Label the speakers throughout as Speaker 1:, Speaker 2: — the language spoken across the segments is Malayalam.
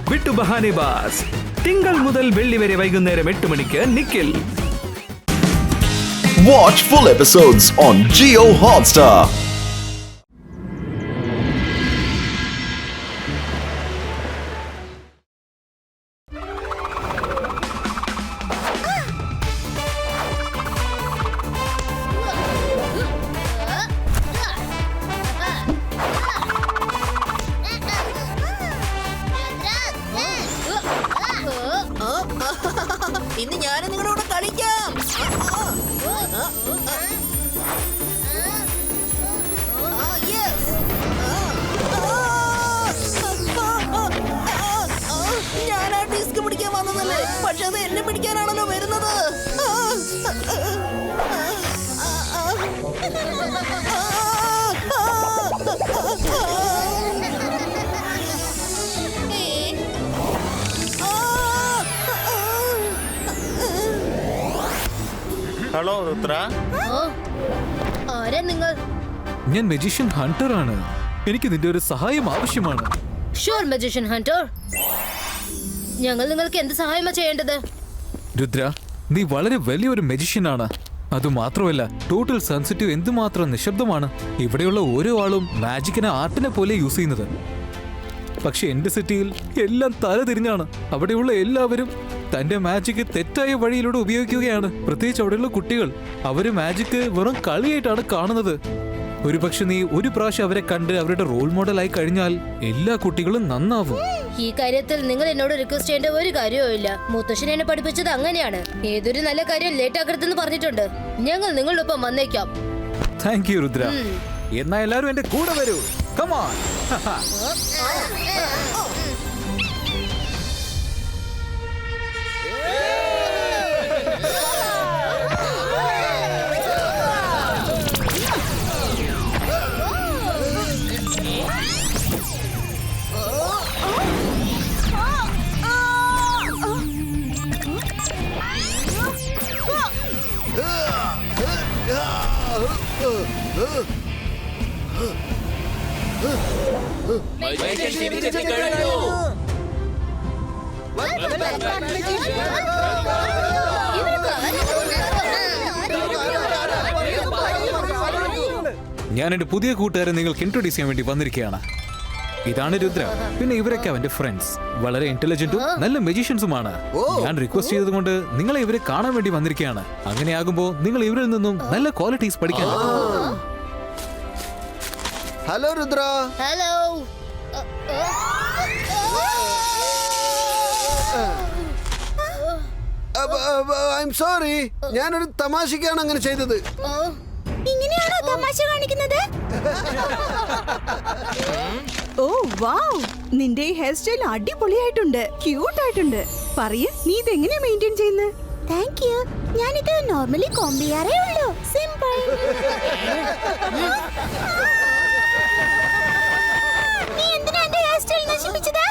Speaker 1: വിട്ടു ബഹാനെ ബാസ്. തിങ്കൾ മുതൽ വെള്ളി വരെ വൈകുന്നേരം 8 മണിക്ക് Nikhil.
Speaker 2: Watch full episodes on Jio Hotstar.
Speaker 3: ഇന്ന് ഞാൻ നിങ്ങളോട് കളിക്കാം. ഞാൻ ആ ഡിസ്ക് പിടിക്കാൻ വന്നതല്ലേ, പക്ഷെ അത് എന്നെ പിടിക്കാനാണല്ലോ വരുന്നത്.
Speaker 4: ഹലോ രുദ്ര.
Speaker 5: ആരാ നിങ്ങൾ?
Speaker 6: ഞാൻ മജീഷ്യൻ ഹണ്ടർ ആണ്. എനിക്ക് നിന്റെ ഒരു സഹായം ആവശ്യമാണ്.
Speaker 5: Sure magician Hunter. ഞങ്ങൾ നിങ്ങൾക്ക് എന്ത് സഹായമാ ചെയ്യേണ്ടത്?
Speaker 6: രുദ്ര, നീ വളരെ വലിയൊരു മജീഷ്യൻ ആണ്. അതുമാത്രമല്ല, ടോട്ടൽ സെൻസിറ്റീവ് എന്തുമാത്രം നിശബ്ദമാണ്. ഇവിടെയുള്ള ഓരോ ആളും മാജിക്കിനെ ആർട്ടിനെ പോലെ യൂസ് ചെയ്യുന്നത്. പക്ഷെ എന്റെ സിറ്റിയിൽ എല്ലാം തലതിരിഞ്ഞാണ്. അവിടെയുള്ള എല്ലാവരും തന്റെ മാജിക് തെറ്റായ വഴിയിലൂടെ ഉപയോഗിക്കുകയാണ്. പ്രത്യേകിച്ച് അവിടെയുള്ള കുട്ടികൾ. അവര് മാജിക് വെറും കളിയായിട്ടാണ് കാണുന്നത്. ഒരുപക്ഷെ നീ ഒരു പ്രാവശ്യം അവരെ കണ്ട് അവരുടെ റോൾ മോഡലായി കഴിഞ്ഞാൽ എല്ലാ കുട്ടികളും നന്നാവും.
Speaker 5: ഈ കാര്യത്തിൽ നിങ്ങൾ എന്നോട് റിക്വസ്റ്റ് ചെയ്യേണ്ട ഒരു കാര്യവും ഇല്ല. മുത്തശ്ശൻ എന്നെ പഠിപ്പിച്ചത് അങ്ങനെയാണ്. ഏതൊരു നല്ല കാര്യം ലേറ്റ് ആക്കരുതെന്ന് പറഞ്ഞിട്ടുണ്ട്. ഞങ്ങൾ നിങ്ങളുടെ ഒപ്പം വന്നേക്കാം.
Speaker 6: Thank you Rudra. എന്നാ എല്ലാരും എന്റെ കൂടെ വരൂ. Come on. ഞാൻ എന്റെ പുതിയ കൂട്ടുകാരെ നിങ്ങൾക്ക് ഇൻട്രൊഡ്യൂസ് ചെയ്യാൻ വേണ്ടി വന്നിരിക്കുകയാണ്. ഇതാണ് രുദ്ര. പിന്നെ ഇവരൊക്കെ അവന്റെ ഫ്രണ്ട്സ്. വളരെ ഇന്റലിജന്റും നല്ല മജീഷ്യൻസുമാണ്. ഞാൻ റിക്വസ്റ്റ് ചെയ്തതുകൊണ്ട് നിങ്ങളെ ഇവരെ കാണാൻ വേണ്ടി വന്നിരിക്കുകയാണ്. അങ്ങനെയാകുമ്പോ നിങ്ങൾ ഇവരിൽ നിന്നും നല്ല ക്വാളിറ്റീസ് പഠിക്കാൻ.
Speaker 4: Hello Rudra.
Speaker 5: Hello.
Speaker 4: I am sorry. ഞാനൊരു തമാശക്കാണ് അങ്ങനെ ചെയ്തത്.
Speaker 5: ഇങ്ങനെയാണോ തമാശ കാണിക്കുന്നത്?
Speaker 7: ഓ വാവ്, നിന്റെ ഈ ഹെയർ സ്റ്റൈൽ അടിപൊളിയായിട്ടുണ്ട്, ക്യൂട്ട് ആയിട്ടുണ്ട്. പറയ്, നീ ഇതെങ്ങനെയാ മെയിൻറ്റെയിൻ ചെയ്യുന്നത്?
Speaker 5: Thank you. ഞാനിത് നോർമലി കോംബ് ചെയ്യാറേ ഉള്ളൂ. സിമ്പിൾ. നീ എന്തിനാ എന്റെ ഹെയർ സ്റ്റൈൽ നശിപ്പിച്ചത്?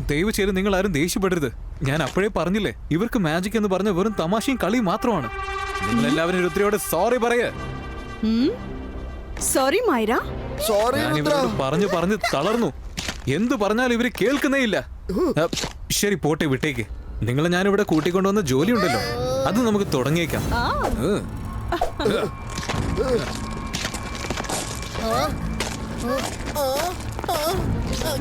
Speaker 6: ദയവ് ചെയ്ത് നിങ്ങൾ ആരും ദേഷ്യപ്പെടരുത്. ഞാൻ അപ്പോഴേ പറഞ്ഞില്ലേ, ഇവർക്ക് മാജിക് എന്ന് പറഞ്ഞ വെറും തമാശയും കളിയും മാത്രമാണ്. നിങ്ങൾ എല്ലാവരും രുദ്രയോട് സോറി പറയേ.
Speaker 7: സോറി മൈര.
Speaker 4: സോറി
Speaker 6: ഞാൻ
Speaker 4: രുദ്ര.
Speaker 6: ഇവരോട് പറഞ്ഞു തളർന്നു. എന്തു പറഞ്ഞാലും ഇവര് കേൾക്കുന്നേ ഇല്ല. ശരി, പോട്ടെ, വിട്ടേക്ക്. നിങ്ങളെ ഞാനിവിടെ കൂട്ടിക്കൊണ്ടുവന്ന ജോലി ഉണ്ടല്ലോ, അത് നമുക്ക് തുടങ്ങിയേക്കാം.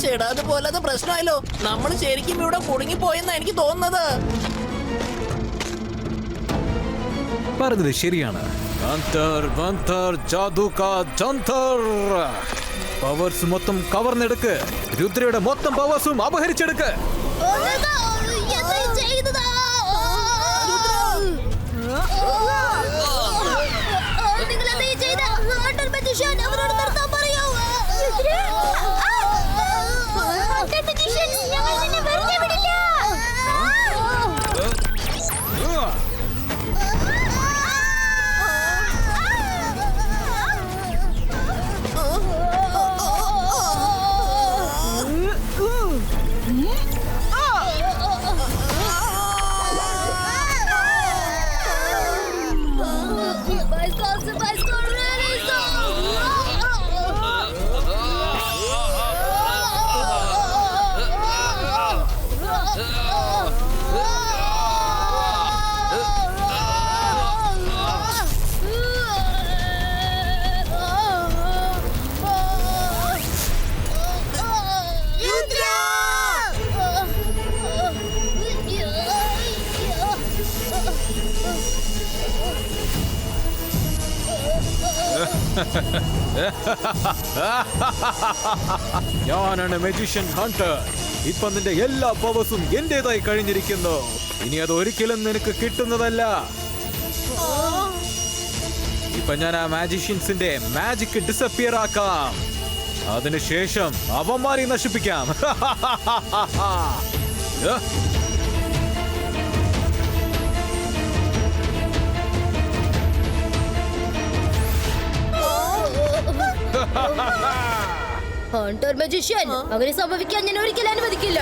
Speaker 3: ചേട്ടാ, അതുപോലെ അത് പ്രശ്നമായല്ലോ. നമ്മൾ ശരിക്കും ഇവിടെ കുടുങ്ങിപ്പോയെന്നാ എനിക്ക് തോന്നുന്നത്.
Speaker 6: പറഞ്ഞത് ശരിയാണ്. പവേഴ്സ് മൊത്തം കവർന്നെടുക്ക്. രുദ്രയുടെ മൊത്തം പവേഴ്സും അപഹരിച്ചെടുക്ക്. ഞാനാണ് മെജിഷ്യൻ ഹണ്ടർ. ഇപ്പൊ നിന്റെ എല്ലാ പവേഴ്സും എന്റേതായി കഴിഞ്ഞിരിക്കുന്നു. ഇനി അത് ഒരിക്കലും നിനക്ക് കിട്ടുന്നതല്ല. ഇപ്പൊ ഞാൻ ആ മാജിഷ്യൻസിന്റെ മാജിക് ഡിസപ്പിയർ ആക്കാം. അതിനുശേഷം അവന്മാരെ നശിപ്പിക്കാം.
Speaker 5: ഹണ്ടർ മജീഷ്യൻ, അങ്ങനെ സംഭവിക്കാൻ ഞാൻ ഒരിക്കലും അനുവദിക്കില്ല.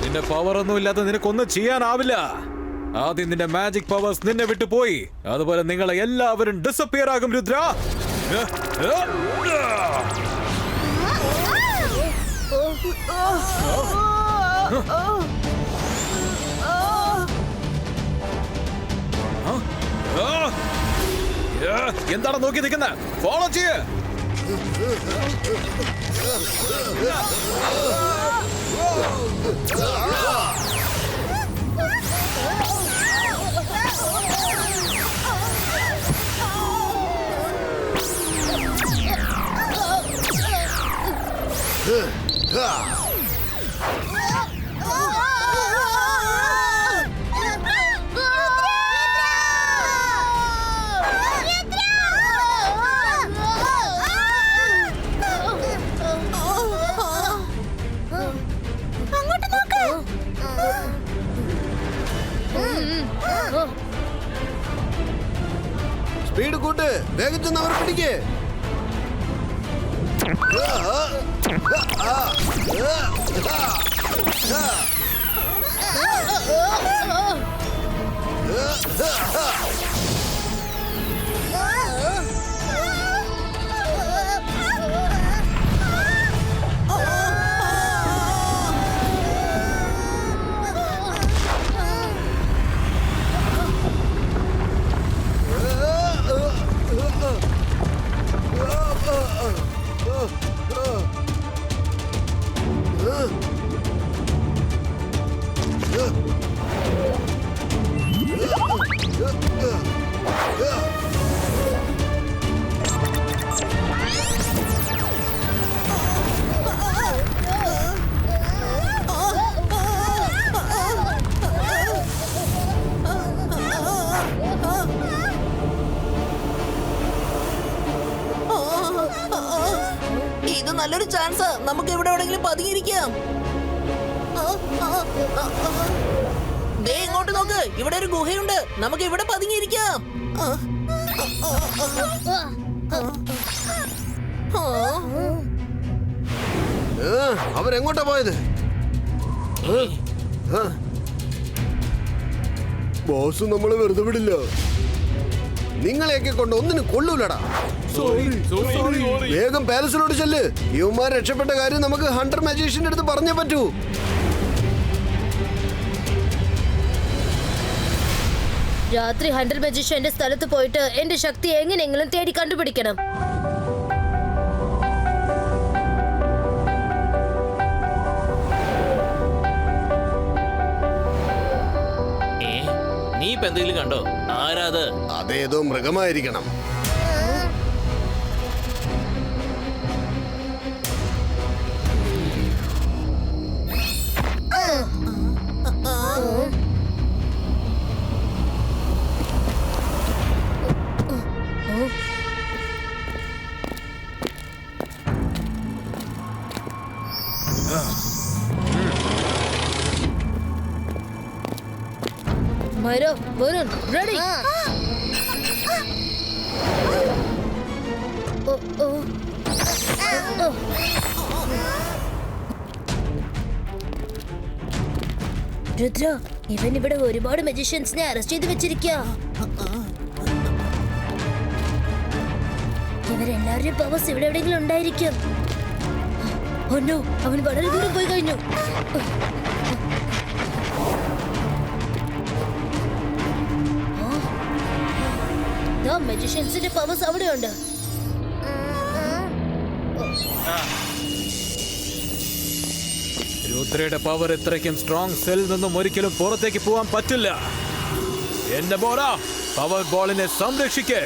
Speaker 6: നിന്റെ പവർ ഒന്നും ഇല്ലാതെ നിനക്കൊന്നും ചെയ്യാനാവില്ല. ആദ്യം നിന്റെ മാജിക് പവേഴ്സ് നിന്നെ വിട്ടു പോയി. അതുപോലെ നിങ്ങളെ എല്ലാവരും ഡിസപ്പിയർ ആകും രുദ്ര. എന്താണ് നോക്കി നിൽക്കുന്നത്? ഫോളോ ചെയ്യ്.
Speaker 4: സ്പീഡ് കൂട്ട്, വേഗം ചെന്ന് അവർ പിടിക്കേ.
Speaker 3: ഇത് നല്ലൊരു ചാൻസാ. നമുക്ക് ഇവിടെ എവിടെയെങ്കിലും പതുങ്ങിയിരിക്കാം. ദേ ഇങ്ങോട്ട് നോക്ക്, ഇവിടെ ഒരു ഗുഹയുണ്ട്. നമുക്ക് ഇവിടെ പതുങ്ങിയിരിക്കാം.
Speaker 4: അവരെങ്ങോട്ടാ പോയത്? ബോസ് നമ്മളെ വെറുതെ വിടില്ല. നിങ്ങളെയൊക്കെ കൊണ്ട് ഒന്നിനും കൊള്ളൂലടാ. വേഗം പാലസിലോട്ട് ചെല്ല്. യുവമാർ രക്ഷപ്പെട്ട കാര്യം നമുക്ക് ഹണ്ടർ മജീഷ്യന്റെ അടുത്ത് പറഞ്ഞേ പറ്റൂ.
Speaker 5: രാത്രി ഹണ്ടർ മജീഷ്യന്റെ സ്ഥലത്ത് പോയിട്ട് എന്റെ ശക്തി എങ്ങനെയെങ്കിലും തേടി കണ്ടുപിടിക്കണം.
Speaker 8: നീ ഇപ്പൊ എന്തെങ്കിലും കണ്ടോ? ആരാത്?
Speaker 4: അതേതോ മൃഗമായിരിക്കണം.
Speaker 5: ഭൈരവ്, വരുൺ, ready? രുദ്ര, ഇവൻ ഇവിടെ ഒരുപാട് മജീഷ്യൻസിനെ അറസ്റ്റ് ചെയ്ത് വെച്ചിരിക്കുക. ഇവരെല്ലാവരുടെയും പവേഴ്സ് ഇവിടെ എവിടെയെങ്കിലും ഉണ്ടായിരിക്കും. ഒന്നോ, അവൻ വളരെ ദൂരം പോയി കഴിഞ്ഞു. മജിഷ്യൻസിന്റെ പവേഴ്സ് അവിടെയുണ്ട്.
Speaker 6: രുദ്രയുടെ പവർ ഇത്രയ്ക്കും സ്ട്രോങ് സെല്ലിൽ നിന്നും ഒരിക്കലും പുറത്തേക്ക് പോവാൻ പറ്റില്ല. എന്റെ ബോറ പവർ ബോളിനെ സംരക്ഷിക്കേ.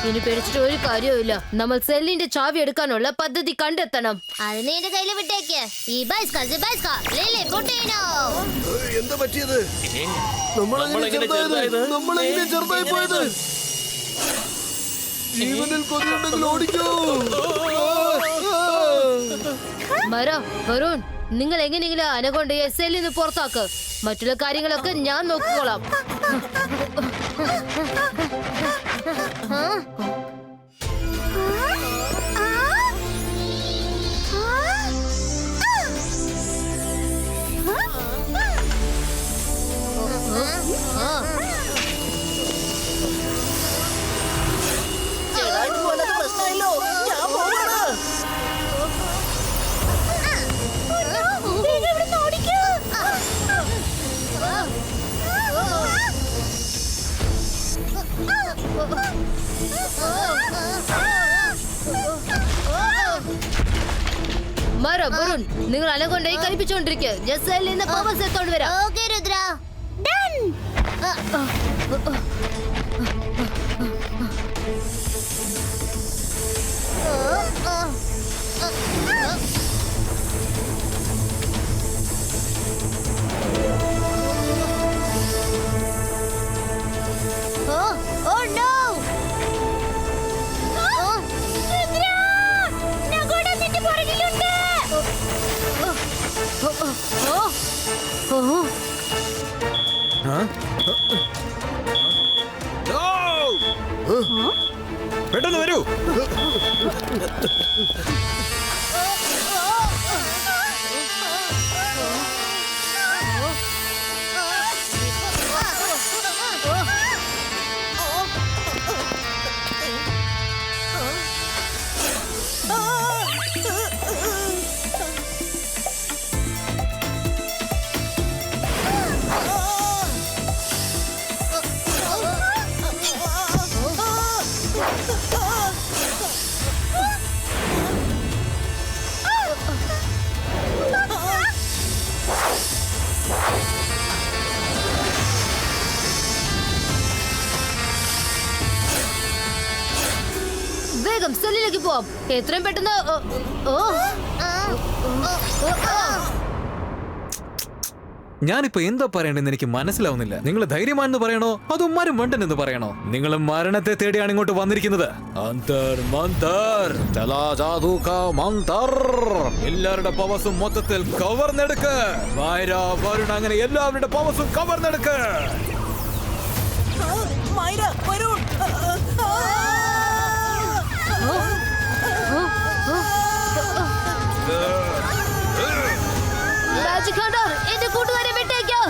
Speaker 5: ഇനി പേടിച്ചിട്ട് ഒരു കാര്യവുമില്ല. നമ്മൾ സെല്ലിന്റെ ചാവി എടുക്കാനുള്ള പദ്ധതി കണ്ടെത്തണം. അതിനെ എന്റെ കയ്യിൽ വിട്ടേക്ക്.
Speaker 4: എന്താ പറ്റിയത്? നമ്മളെങ്ങനെ ചെറുതായി പോയത്? ജീവനിൽ കൊതിയുണ്ടെങ്കിൽ ഓടിക്കോ.
Speaker 5: വരുൺ, നിങ്ങൾ എങ്ങനെയെങ്കിലും അനകൊണ്ടയെ സെല്ലിൽ നിന്ന് പുറത്താക്ക്. മറ്റുള്ള കാര്യങ്ങളൊക്കെ ഞാൻ നോക്കിക്കോളാം.
Speaker 3: പ്രശ്നമല്ലോ, ഞാൻ പോവാണ്.
Speaker 5: വരുൺ, നിങ്ങൾ അനകൊണ്ടായി കളിപ്പിച്ചോണ്ടിരിക്കുക. ജസലിൽ നിന്ന് പവേഴ്സ് എടുത്തോണ്ട് വരാം.
Speaker 6: പെട്ടെന്ന് വരൂ.
Speaker 5: വേഗം സെല്ലിലേക്ക് പോവാം. എത്രയും പെട്ടെന്ന്.
Speaker 6: ഞാനിപ്പോ എന്താ പറയണ്ടെന്ന് എനിക്ക് മനസ്സിലാവുന്നില്ല. നിങ്ങൾ ധൈര്യമാണെന്ന് പറയണോ അതോ മരമണ്ടൻ എന്ന് പറയണോ? നിങ്ങൾ മരണത്തെ തേടിയാണ് ഇങ്ങോട്ട് വന്നിരിക്കുന്നത്. എല്ലാവരുടെ പവർസും മൊത്തത്തിൽ കവർന്നെടുക്ക്. വരുൺ, അങ്ങനെ എല്ലാവരുടെ പവർസും കവർന്നെടുക്ക്.
Speaker 5: മാജിക് ഹണ്ടർ, എന്റെ കൂട്ടുകാരെ വിട്ടേക്കോ.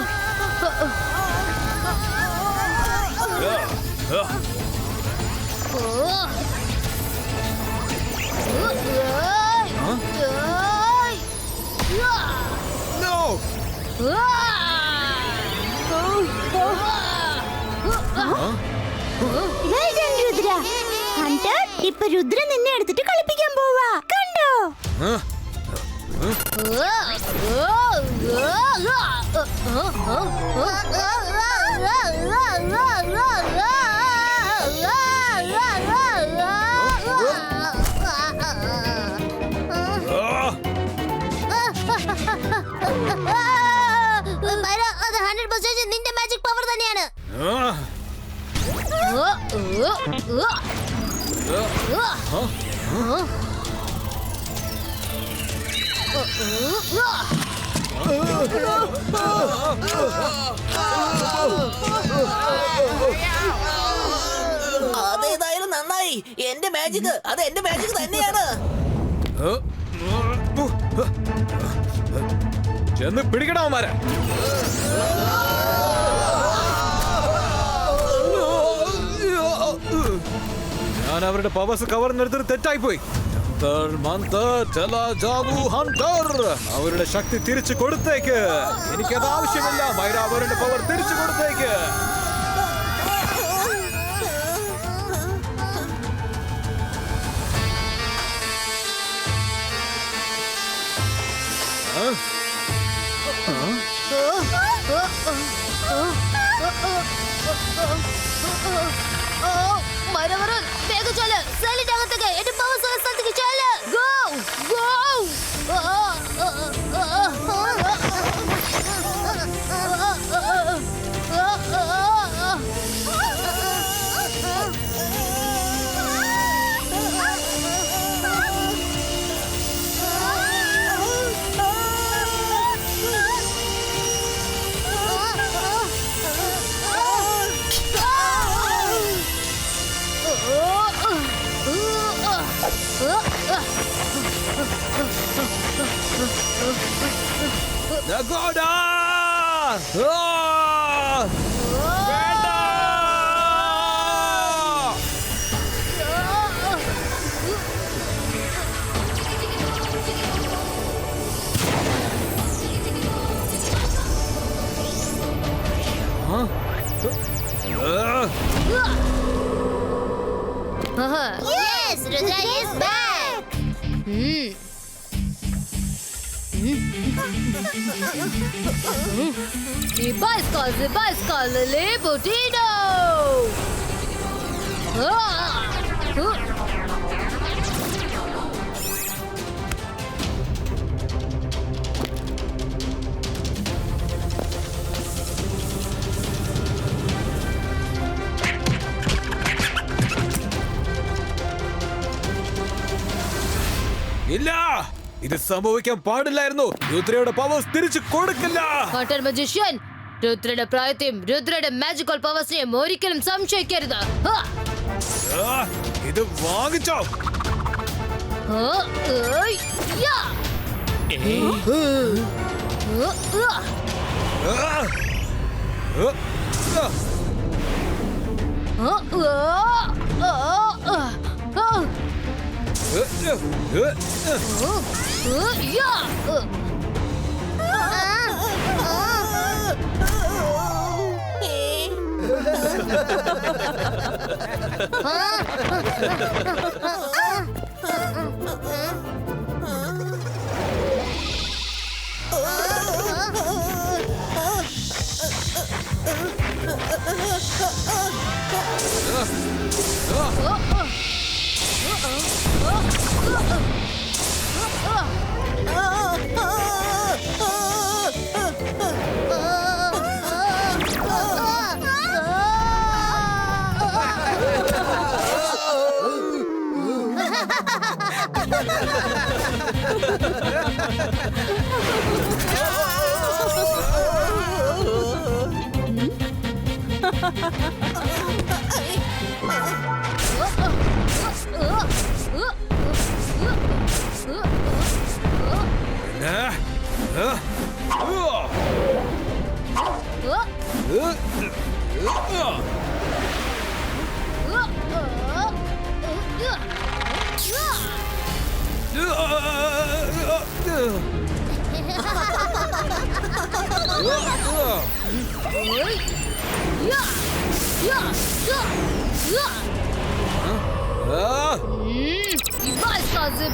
Speaker 7: ഹണ്ടർ, ഇപ്പൊ രുദ്ര നിന്നെ എടുത്തിട്ട് കളിപ്പിക്കാൻ പോവാ. കണ്ടോ?
Speaker 5: അത് 100% നിന്റെ മാജിക് പവർ തന്നെയാണ്.
Speaker 3: അതേതായാലും നന്നായി. എന്റെ മാജിക് അത് എന്റെ മാജിക് തന്നെയാണ്.
Speaker 6: ചെന്ന് പിടിക്കണവന്മാരെ. ഞാൻ അവരുടെ പവേഴ്സ് കവർന്നെടുത്തിട്ട് തെറ്റായി പോയി. അവരുടെ ശക്തി തിരിച്ചു കൊടുത്തേക്ക്. എനിക്കത് ആവശ്യമില്ല. മൈര അവരുടെ പവർ തിരിച്ചു കൊടുത്തേക്ക്.
Speaker 5: മരവറൻ വേഗം ചെല്ല്. സെല്ലിന്റെ അകത്തേക്ക് എന്റെ പവേഴ്സ് ഉള്ള സ്ഥലത്തേക്ക് ചെല്ല്. Go go. Yes, Rudra is back. Bicycle, Libertino.
Speaker 6: ഇല്ല, ഇത് സംഭവിക്കാൻ പാടില്ലായിരുന്നു. രുദ്രയുടെ പവേഴ്സ് തിരിച്ചു കൊടുക്കില്ല.
Speaker 5: മജിഷ്യൻ, രുദ്രയുടെ പ്രായത്തെയും രുദ്രയുടെ മാജിക്കൽ പവേഴ്സിനെയും ഒരിക്കലും സംശയിക്കരുത്.
Speaker 6: ഇത് വാങ്ങിച്ചോ.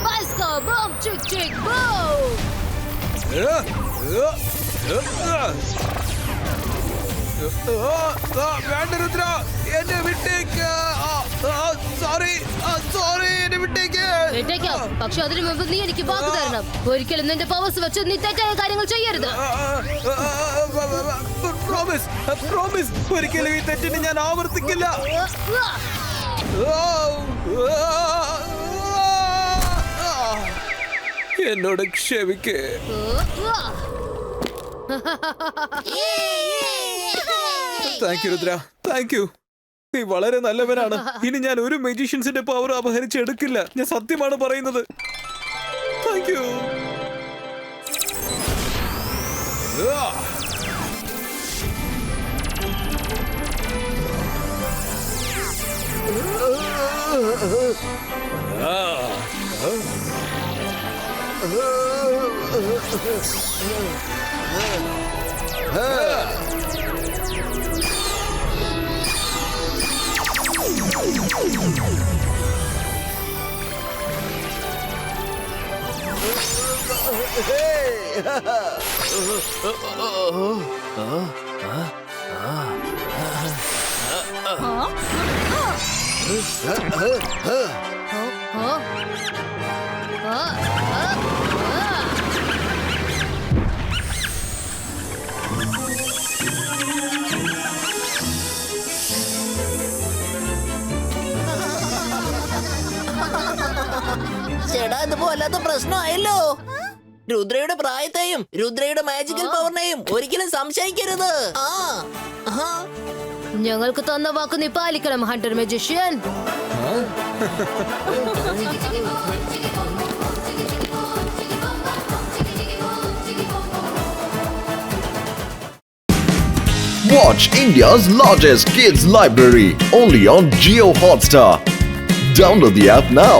Speaker 6: Bicycle, boom, chick, chick, boom. വേണ്ട രുദ്ര, എന്നെ വിട്ടേക്ക്. സോറി, എന്നെ വിട്ടേക്ക്.
Speaker 5: പക്ഷെ അതിനു മുമ്പ് നീ എനിക്ക് വാക്ക് തരണം. ഒരിക്കലും നിന്റെ പവേഴ്സ് വെച്ച് നീ തെറ്റായ കാര്യങ്ങൾ ചെയ്യരുത്.
Speaker 6: പ്രോമിസ്, ഒരിക്കലും ഈ തെറ്റിന് ഞാൻ ആവർത്തിക്കില്ല. എന്നോട് ക്ഷമിക്കേ. Thank you Rudra, thank you. നീ വളരെ നല്ലവനാണ്. ഇനി ഞാൻ ഒരു മെജീഷ്യൻസിന്റെ പവർ അപഹരിച്ചെടുക്കില്ല. ഞാൻ സത്യമാണ് പറയുന്നത്. Thank you.
Speaker 3: ചേടാ ഇതിപ്പോ വല്ലാത്ത പ്രശ്നമായല്ലോ. രുദ്രയുടെ പ്രായത്തെയും രുദ്രയുടെ മാജിക്കൽ പവറിനെയും ഒരിക്കലും സംശയിക്കരുത്.
Speaker 5: ഞങ്ങൾക്ക് തന്ന വാക്ക് നീ പാലിക്കണം Hunter magician.
Speaker 2: Watch India's largest kids library only on Jio Hotstar. Download the app now.